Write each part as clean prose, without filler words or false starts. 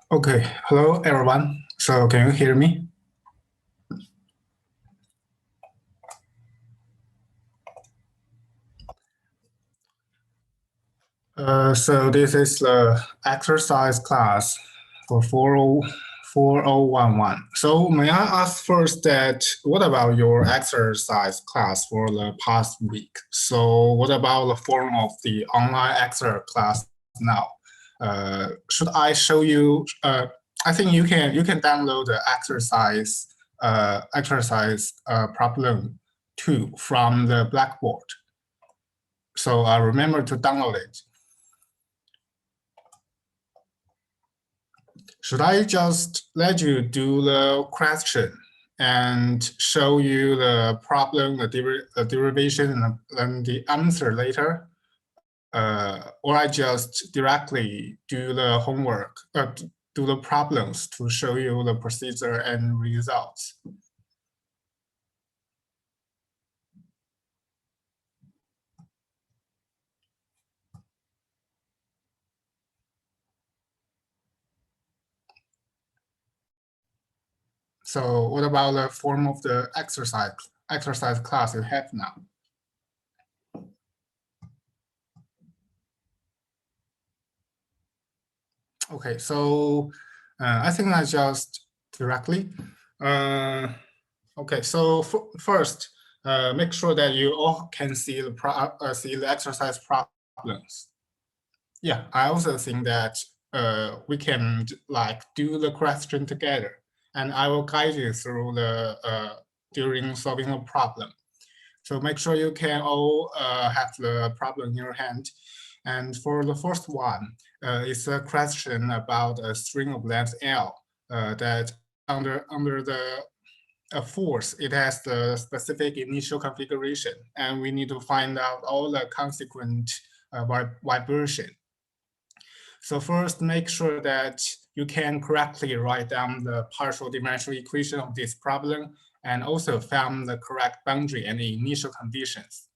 Okay, hello everyone. So can you hear me? So this is the exercise class for 404011. So may I ask first that what about your exercise class for the past week? So what about the form of the online exercise class now? Should I show you? I think you can download the exercise problem 2 from the Blackboard. So remember to download it. Should I just let you do the question and show you the problem, the derivation, and then the answer later? Or I just directly do the homework, do the problems to show you the procedure and results? So what about the form of the exercise class you have now? Okay, so I think I just directly. Okay, so first, make sure that you all can see the exercise problems. Yeah, I also think that we can like do the question together, and I will guide you through the during solving a problem. So make sure you can all have the problem in your hand. And for the first one, it's a question about a string of length L that under the force, it has the specific initial configuration, and we need to find out all the consequent vibration. So first, make sure that you can correctly write down the partial differential equation of this problem and also found the correct boundary and the initial conditions.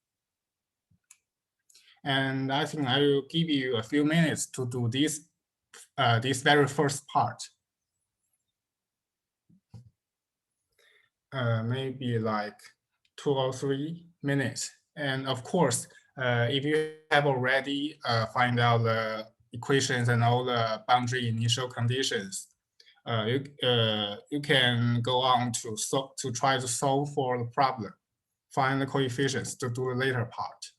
And I think I will give you a few minutes to do this very first part. Maybe like 2 or 3 minutes. And of course, if you have already find out the equations and all the boundary initial conditions, you can go on to try to solve for the problem, find the coefficients to do the later part.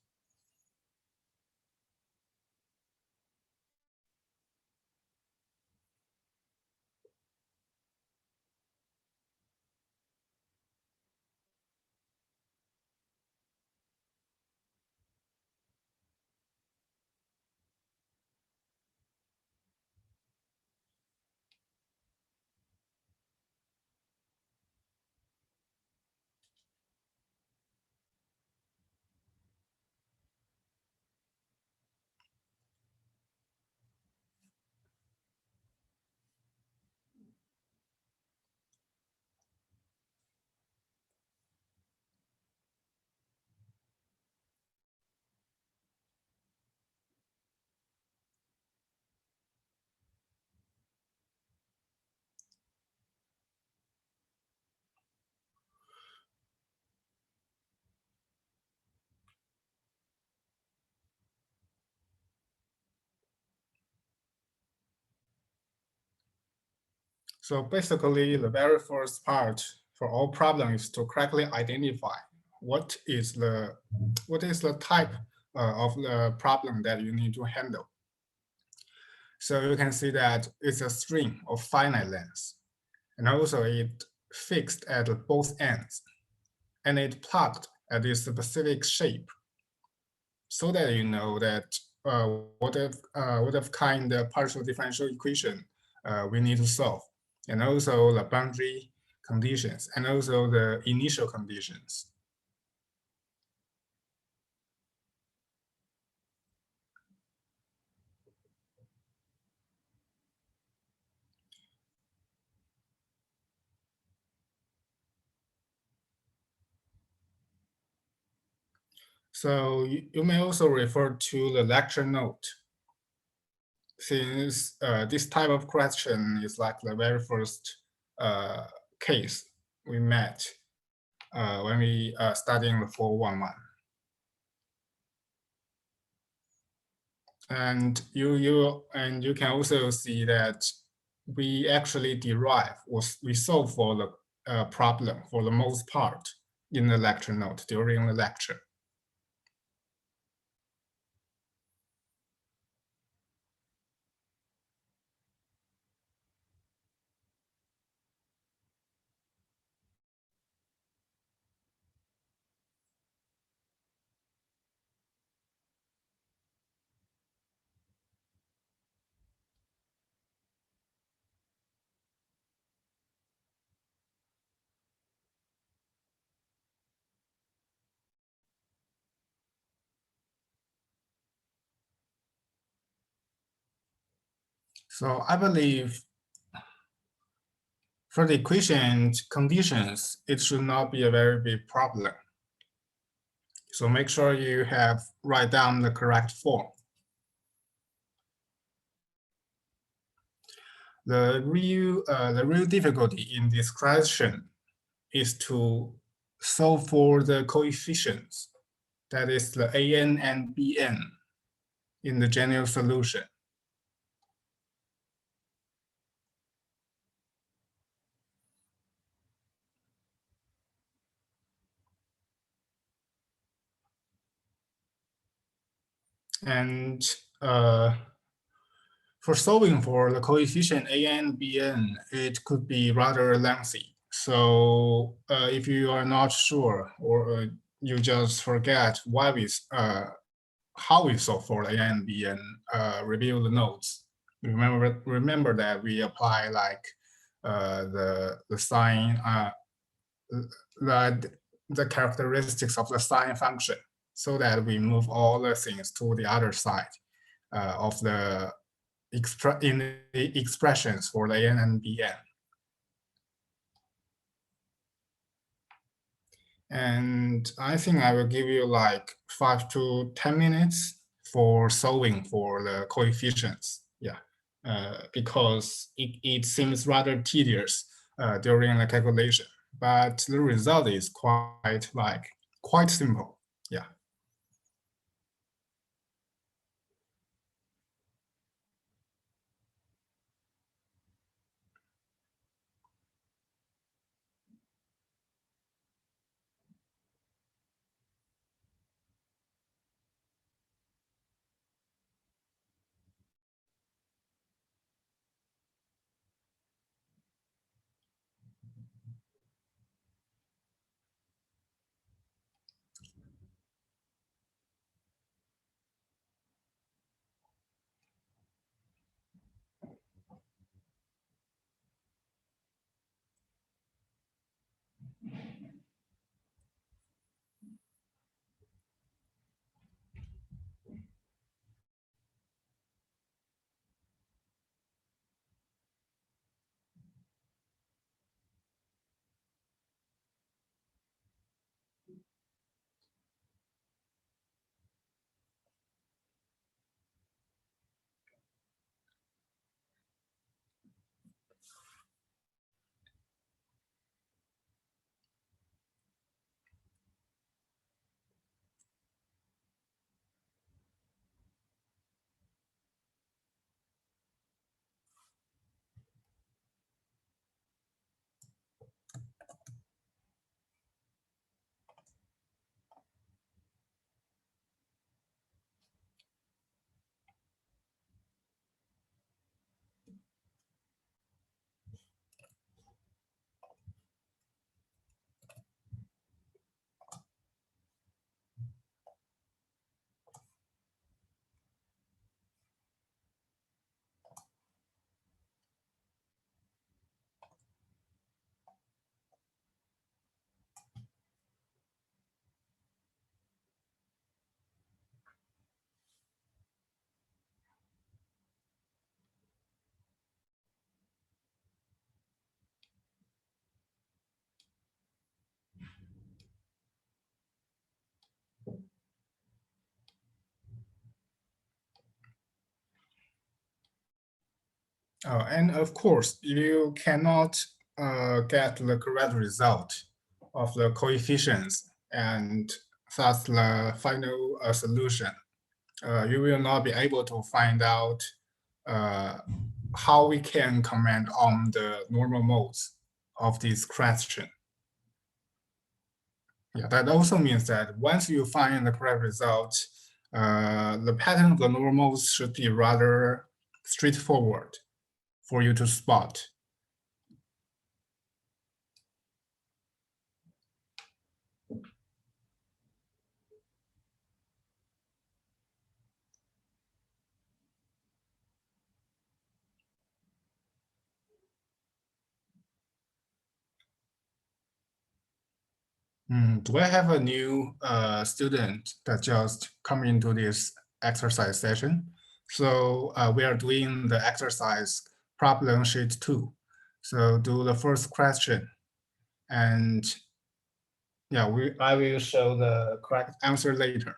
So basically, the very first part for all problems is to correctly identify what is the type of the problem that you need to handle. So you can see that it's a string of finite length, and also it fixed at both ends, and it plugged at this specific shape, so that you know that what of kind of partial differential equation we need to solve, and also the boundary conditions, and also the initial conditions. So you may also refer to the lecture note since this type of question is like the very first case we met when we studying the 411. And you can also see that we actually derive or we solve for the problem for the most part in the lecture note during the lecture. So I believe for the equation conditions, it should not be a very big problem. So make sure you have write down the correct form. The real difficulty in this question is to solve for the coefficients, that is the an and bn in the general solution. And for solving for the coefficient an and bn, it could be rather lengthy. So if you are not sure or you just forget why we how we solve for an and bn, review the notes. Remember that we apply like the sign the characteristics of the sign function so that we move all the things to the other side of the expressions for the an and bn. And I think I will give you like 5 to 10 minutes for solving for the coefficients. Yeah, because it seems rather tedious during the calculation, but the result is quite simple. Yeah. And of course, you cannot get the correct result of the coefficients and thus the final solution. You will not be able to find out how we can comment on the normal modes of this question. Yeah, that also means that once you find the correct result, the pattern of the normal modes should be rather straightforward for you to spot. Do I have a new student that just come into this exercise session? So we are doing the exercise problem sheet 2. So do the first question, and yeah, I will show the correct answer later.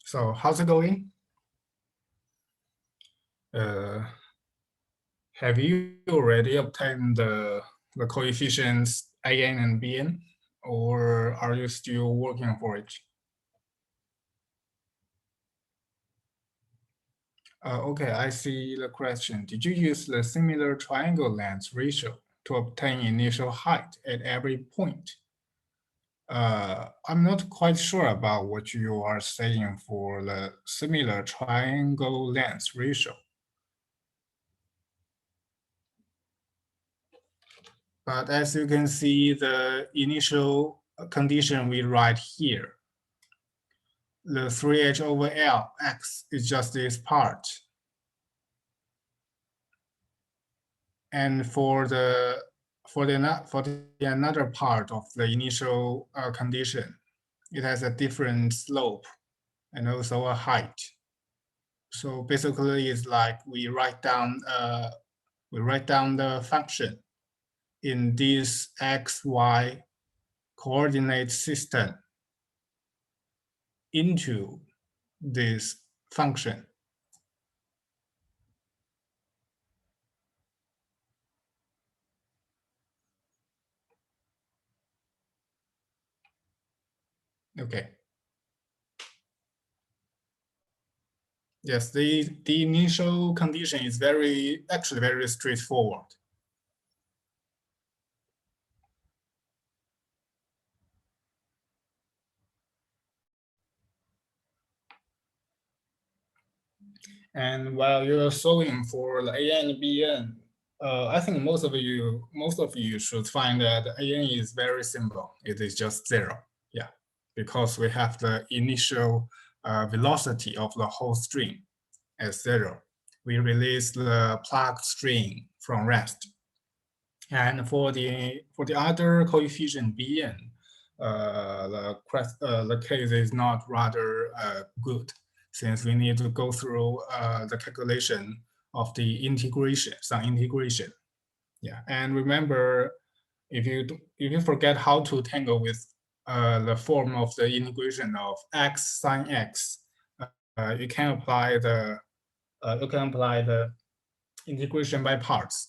So how's it going? Uh, have you already obtained the coefficients an and bn, or are you still working for it? Okay, I see the question. Did you use the similar triangle length ratio to obtain initial height at every point? I'm not quite sure about what you are saying for the similar triangle length ratio. But as you can see, the initial condition we write here, the 3h over L x is just this part. And for the another part of the initial condition, it has a different slope and also a height. So basically, it's like we write down the function in this XY coordinate system into this function. Okay. Yes, the initial condition is actually very straightforward. And while you're solving for the AN and BN, I think most of you should find that AN is very simple. It is just 0. Yeah, because we have the initial velocity of the whole string as 0. We release the plugged string from rest. And for the other coefficient Bn, the case is not rather good, since we need to go through the calculation of the integration, some integration. Yeah, and remember, if you forget how to tangle with the form of the integration of x sine x, you can apply the integration by parts.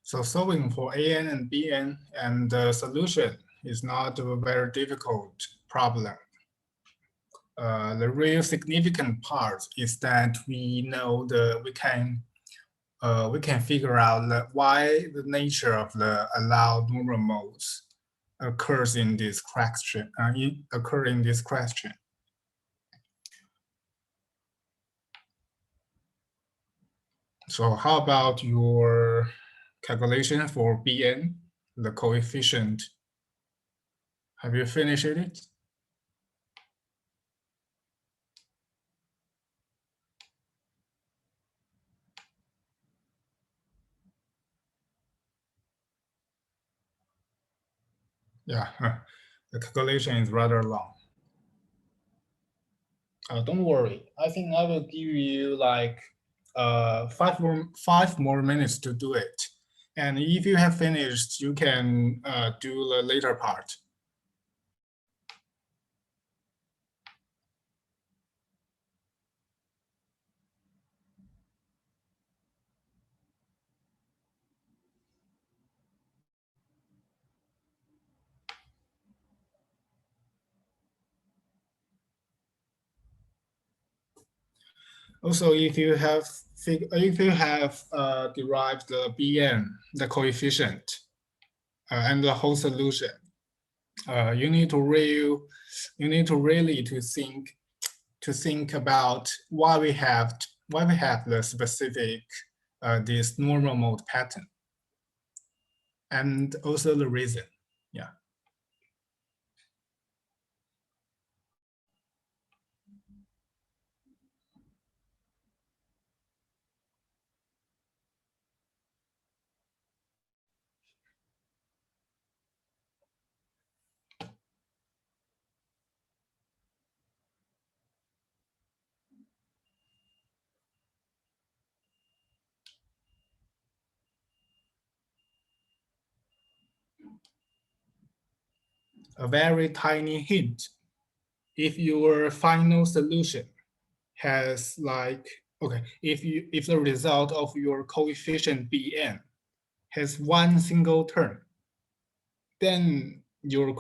So solving for AN and BN and the solution is not a very difficult problem. The real significant part is that we know we can figure out why the nature of the allowed normal modes occurs in this question. So how about your calculation for Bn, the coefficient? Have you finished it? Yeah, the calculation is rather long. Don't worry. I think I will give you like 5 more minutes to do it. And if you have finished, you can do the later part. Also, if you have derived the Bn, the coefficient, and the whole solution, you need to really think about why we have the specific this normal mode pattern, and also the reason. Yeah. A very tiny hint. If your final solution has if the result of your coefficient Bn has one single term, then your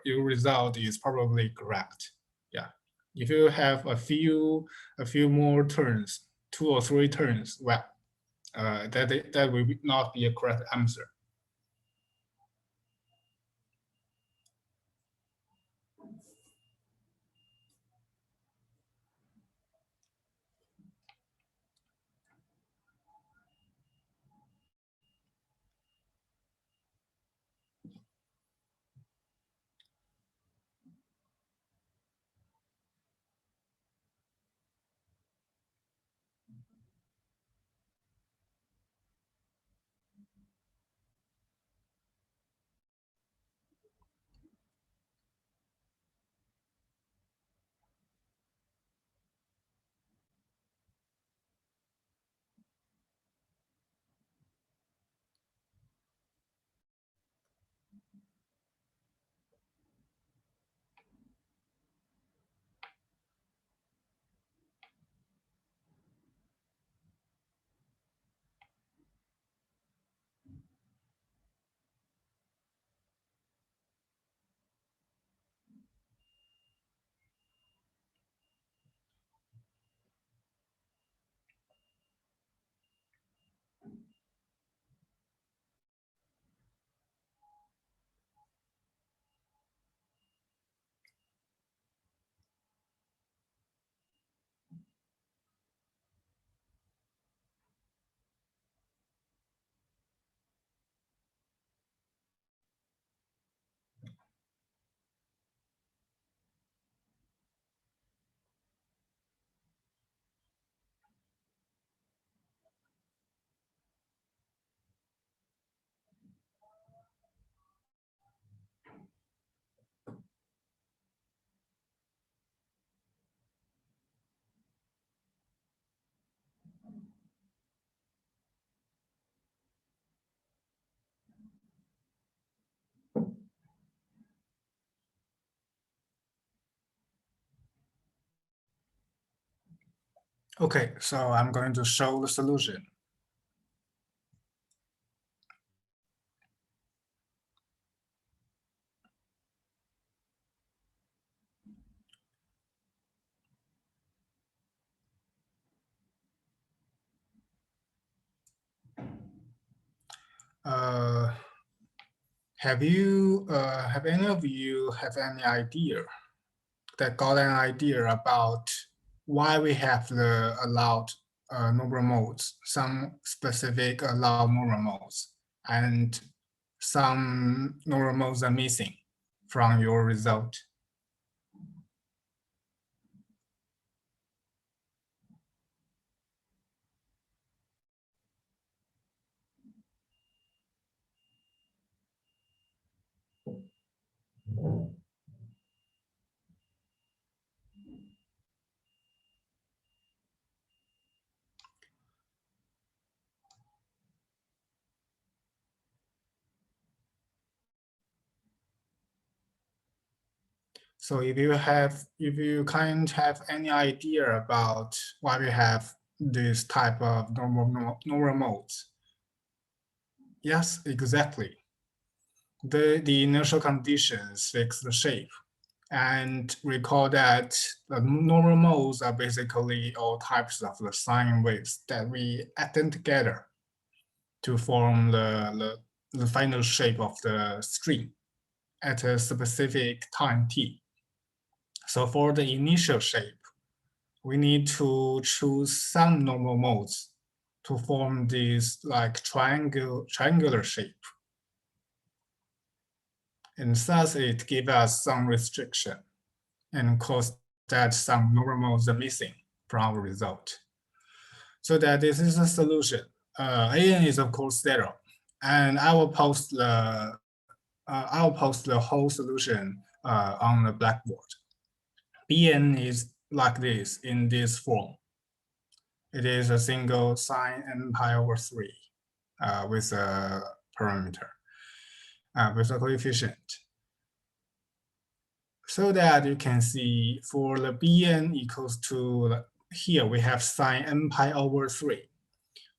result is probably correct. Yeah. If you have a few more turns, 2 or 3 turns, well, that will not be a correct answer. Okay, so I'm going to show the solution. Have any of you have any idea got an idea about why we have the allowed normal modes, some specific allowed normal modes, and some normal modes are missing from your result? So if you can't have any idea about why we have this type of normal modes. Yes, exactly. The initial conditions fix the shape, And recall that the normal modes are basically all types of the sine waves that we add them together to form the final shape of the string at a specific time t. So for the initial shape, we need to choose some normal modes to form this like triangular shape. And thus it gives us some restriction and cause that some normal modes are missing from our result. So that this is a solution. AN is of course 0, and I will post the whole solution on the blackboard. Bn is like this in this form. It is a single sine n pi over 3 with a parameter, with a coefficient. So that you can see for the Bn equals to, here we have sine n pi over 3.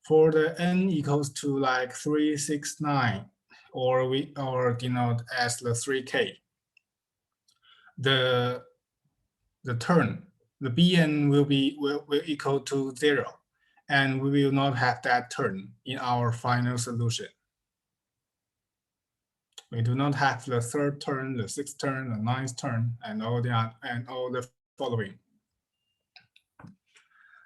For the n equals to like 369, or denote as the 3k, the term, the Bn will equal to 0, and we will not have that term in our final solution. We do not have the third term, the sixth term, the ninth term, and all the following.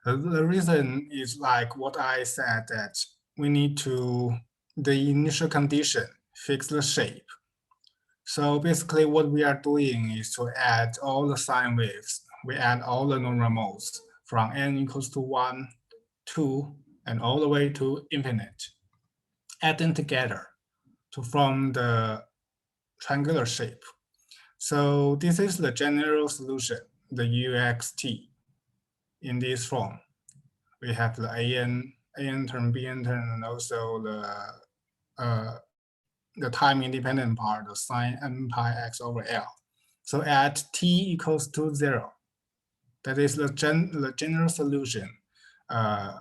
The reason is like what I said, that we need to, the initial condition, fix the shape. So basically what we are doing is to add all the sine waves. We add all the normal modes from n equals to 1, 2, and all the way to infinite. Add them together to form the triangular shape. So this is the general solution, the UXT in this form. We have the AN term, BN term, and also the time independent part, the sine n pi x over L. So at t equals to 0, that is the general solution at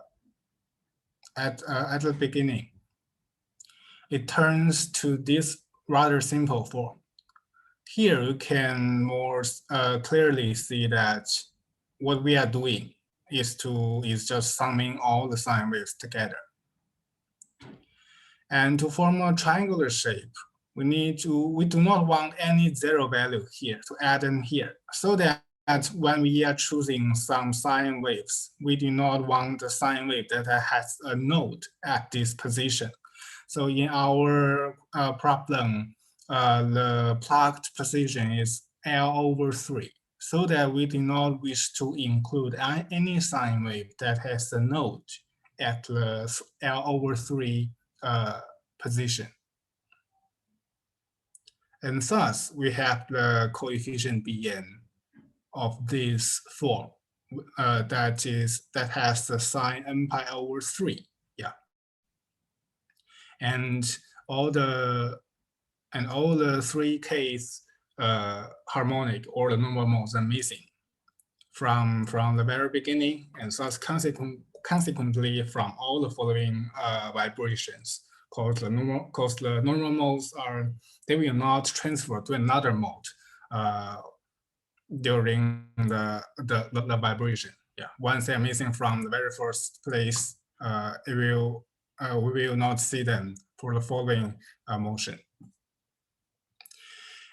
the beginning. It turns to this rather simple form. Here you can more clearly see that what we are doing is just summing all the sine waves together. And to form a triangular shape, we do not want any 0 value here to add in here, so that when we are choosing some sine waves, we do not want the sine wave that has a node at this position. So in our problem, the plugged position is L over 3, so that we do not wish to include any sine wave that has a node at the L over 3 position. And thus, we have the coefficient Bn of this form that has the sine n pi over 3. Yeah. And all the 3k's harmonic or the normal modes are missing from the very beginning, and thus consequently from all the following vibrations, because the normal modes they will not transfer to another mode during the vibration. Yeah, once they're missing from the very first place, we will not see them for the following motion.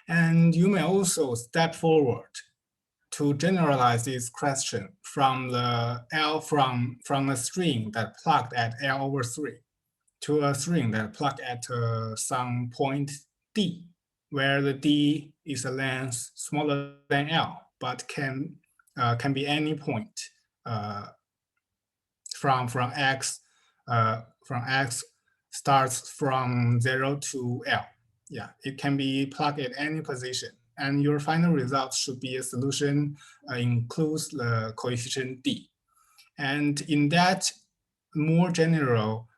And you may also step forward to generalize this question from the from a string that plugged at L over 3 to a string that plugged at some point D, where the D is a length smaller than L, but can be any point from X starts from 0 to L. Yeah, it can be plugged at any position, and your final result should be a solution includes the coefficient D. And in that more general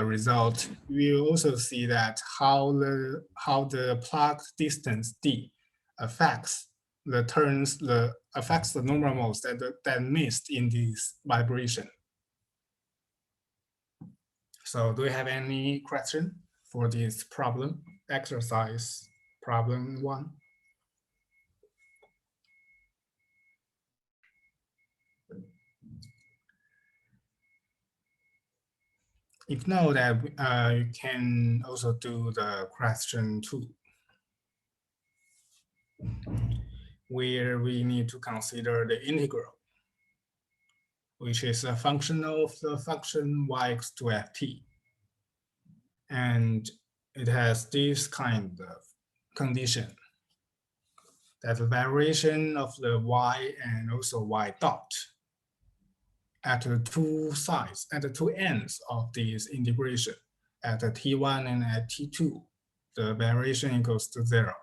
result, we will also see that how the plugged distance D affects the normal modes that missed in this vibration. So do you have any question for this problem, exercise problem 1? If no, that you can also do the question 2, where we need to consider the integral, which is a function of the function y equals to ft. And it has this kind of condition, that the variation of the y and also y dot at the two sides, at the two ends of this integration, at the t1 and at t2, the variation equals to 0.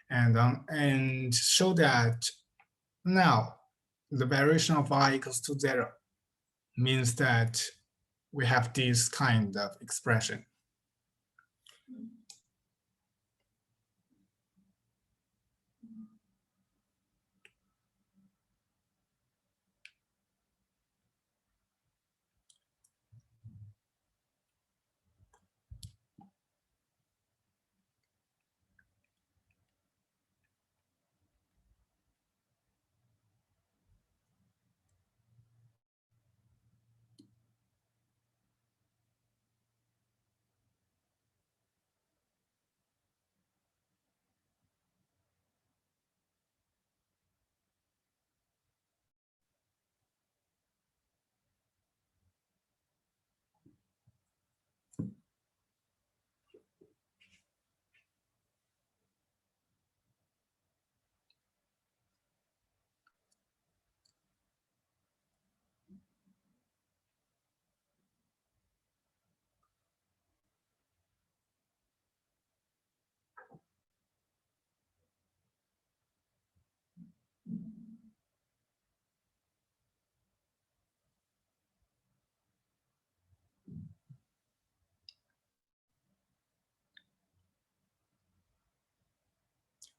And show that now the variation of y equals to 0 means that we have this kind of expression.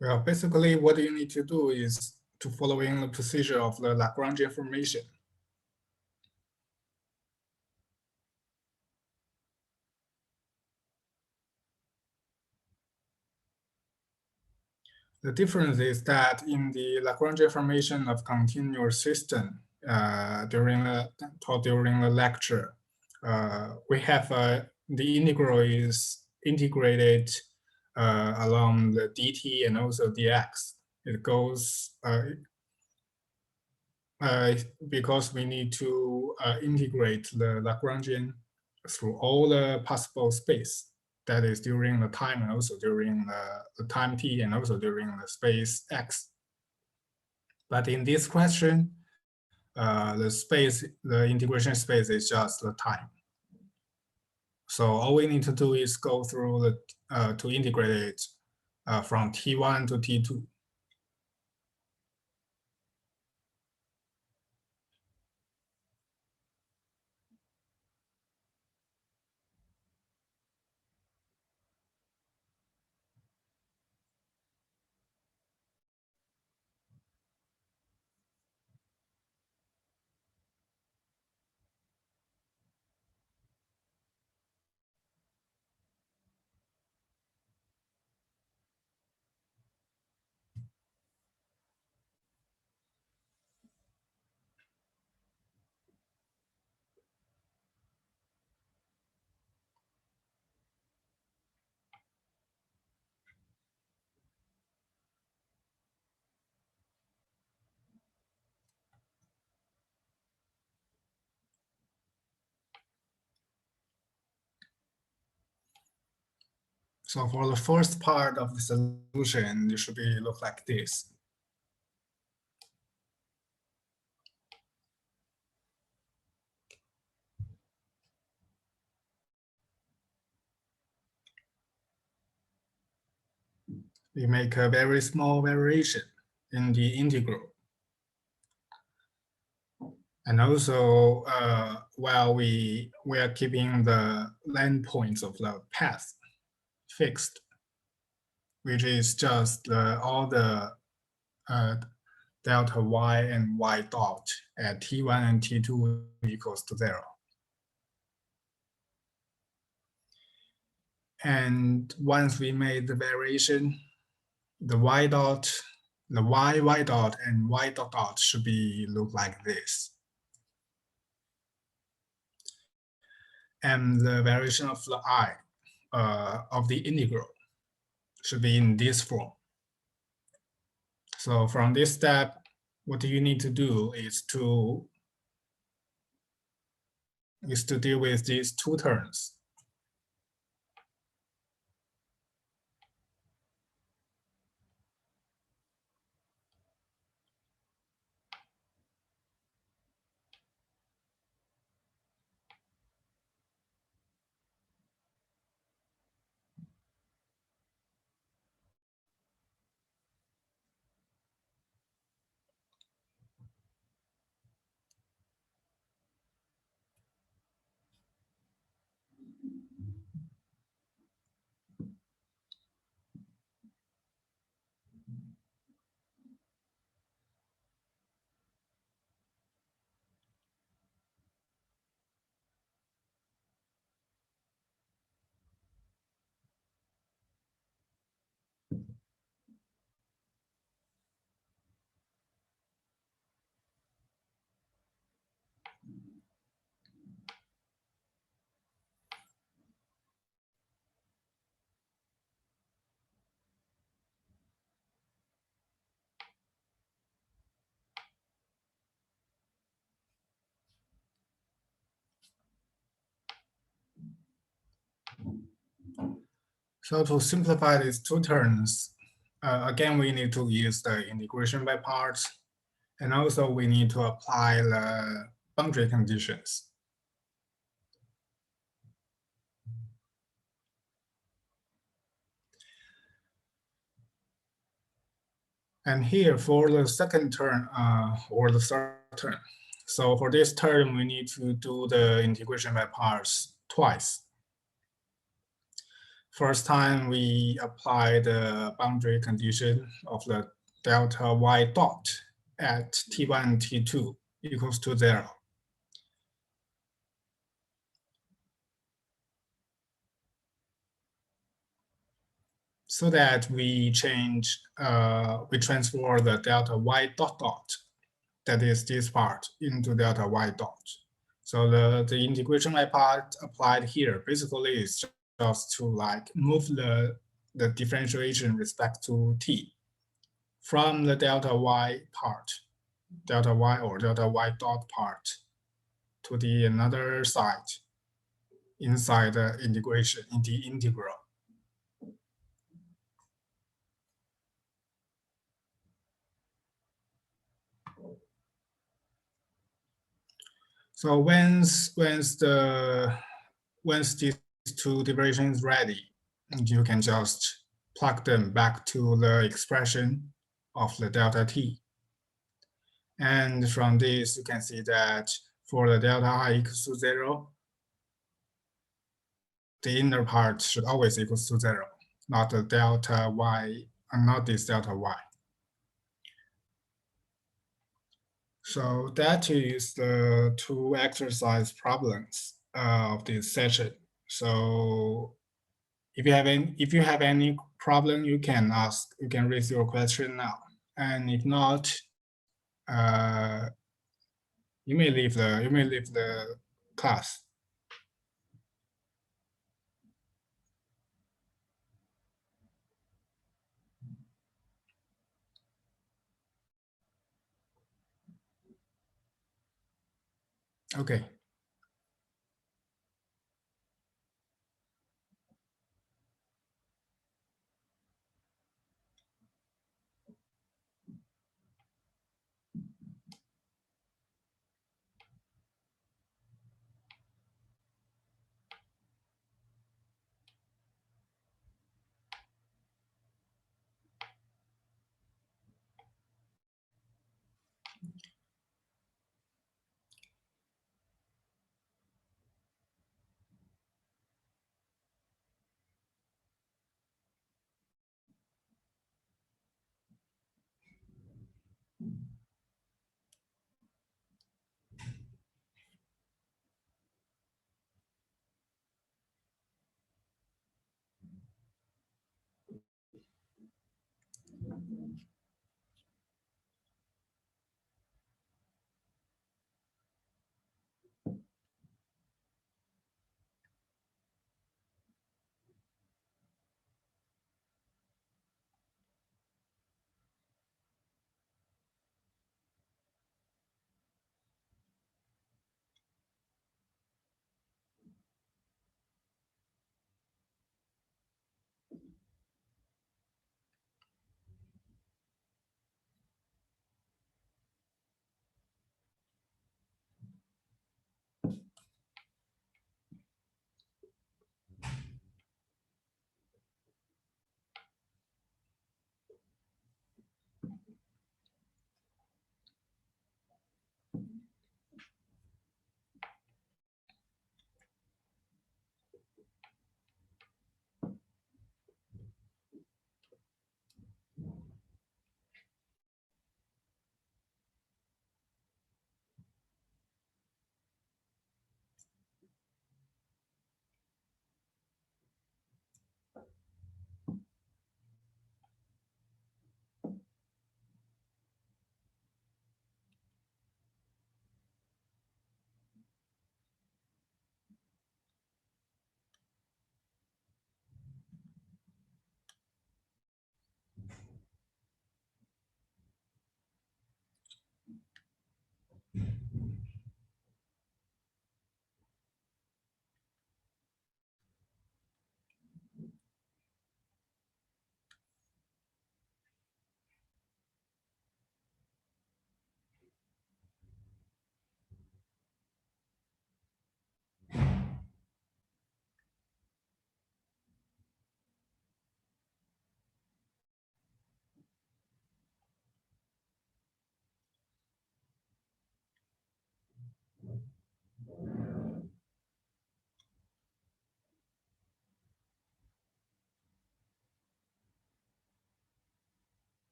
Well, basically what you need to do is to following the procedure of the Lagrangian formation. The difference is that in the Lagrangian formation of continuous system, during the lecture, we have the integral is integrated along the dt and also dx. It goes because we need to integrate the Lagrangian through all the possible space. That is during the time and also during the time t and also during the space x. But in this question, the integration space is just the time. So all we need to do is go through to integrate it from t1 to t2. So for the first part of the solution, it should look like this. We make a very small variation in the integral. And also, while we are keeping the endpoints of the path fixed, which is just all the delta y and y dot at t1 and t2 equals to 0. And once we made the variation, the y dot, the y dot, and y dot dot should look like this. and the variation of the I of the integral should be in this form. So from this step, what you need to do is to deal with these two terms. So to simplify these two terms, again, we need to use the integration by parts, and also we need to apply the boundary conditions. And here for the second term or the third term. So for this term, we need to do the integration by parts twice. First time we apply the boundary condition of the delta y dot at t1 and t2 equals to 0. So that we transfer the delta y dot dot, that is this part, into delta y dot. So the integration by part applied here basically is just to like move the differentiation respect to t from the delta y part, delta y or delta y dot part, to the another side inside the integration in the integral. So once these two derivations ready, you can just plug them back to the expression of the delta t. And from this, you can see that for the delta I equals to 0, the inner part should always equals to 0, not the delta y, and not this delta y. So that is the two exercise problems of this session. So if you have any problem, you can ask, you can raise your question now. And if not, you may leave the class. Okay.